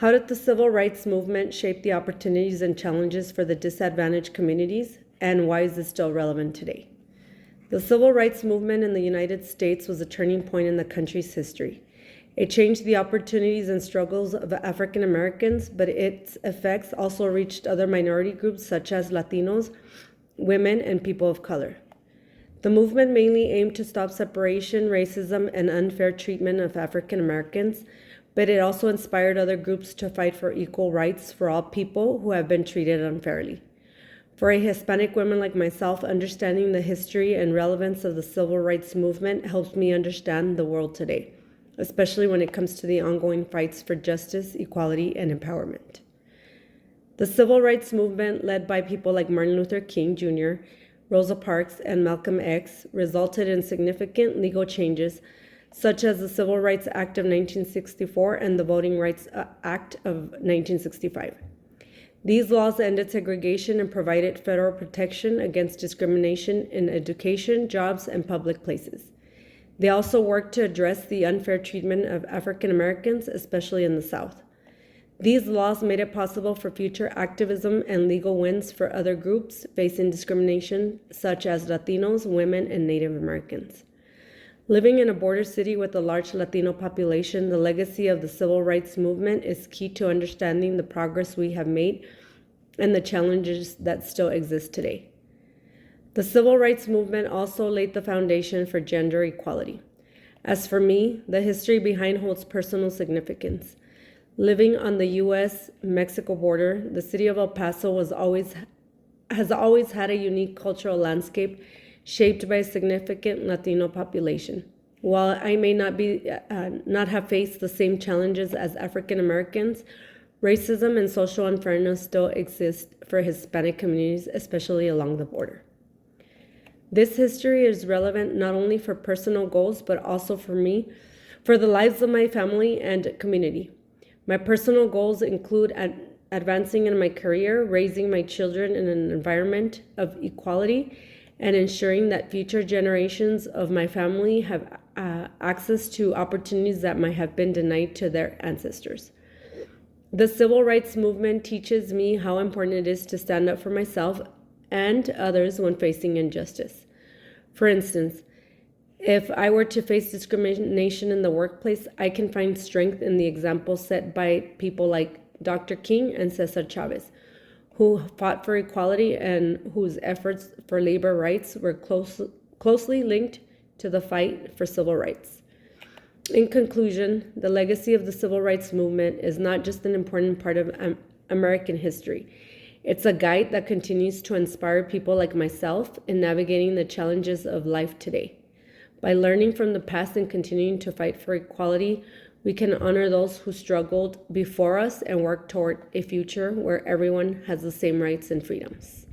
How did the civil rights movement shape the opportunities and challenges for the disadvantaged communities, and why is this still relevant today? The civil rights movement in the United States was a turning point in the country's history. It changed the opportunities and struggles of African Americans, but its effects also reached other minority groups such as Latinos, women, and people of color. The movement mainly aimed to stop separation, racism, and unfair treatment of African Americans, but it also inspired other groups to fight for equal rights for all people who have been treated unfairly. For a Hispanic woman like myself, understanding the history and relevance of the civil rights movement helps me understand the world today, especially when it comes to the ongoing fights for justice, equality, and empowerment. The civil rights movement, led by people like Martin Luther King Jr., Rosa Parks, and Malcolm X, resulted in significant legal changes, such as the Civil Rights Act of 1964 and the Voting Rights Act of 1965. These laws ended segregation and provided federal protection against discrimination in education, jobs, and public places. They also worked to address the unfair treatment of African Americans, especially in the South. These laws made it possible for future activism and legal wins for other groups facing discrimination, such as Latinos, women, and Native Americans. Living in a border city with a large Latino population, the legacy of the civil rights movement is key to understanding the progress we have made and the challenges that still exist today. The civil rights movement also laid the foundation for gender equality. As for me, the history behind holds personal significance. Living on the U.S.-Mexico border, the city of El Paso has always had a unique cultural landscape shaped by a significant Latino population. While I may not have faced the same challenges as African Americans, racism and social unfairness still exist for Hispanic communities, especially along the border. This history is relevant not only for personal goals, but also for me, for the lives of my family and community. My personal goals include advancing in my career, raising my children in an environment of equality, and ensuring that future generations of my family have access to opportunities that might have been denied to their ancestors. The civil rights movement teaches me how important it is to stand up for myself and others when facing injustice. For instance, if I were to face discrimination in the workplace, I can find strength in the example set by people like Dr. King and Cesar Chavez, who fought for equality and whose efforts for labor rights were closely linked to the fight for civil rights. In conclusion, the legacy of the civil rights movement is not just an important part of American history. It's a guide that continues to inspire people like myself in navigating the challenges of life today. By learning from the past and continuing to fight for equality, we can honor those who struggled before us and work toward a future where everyone has the same rights and freedoms.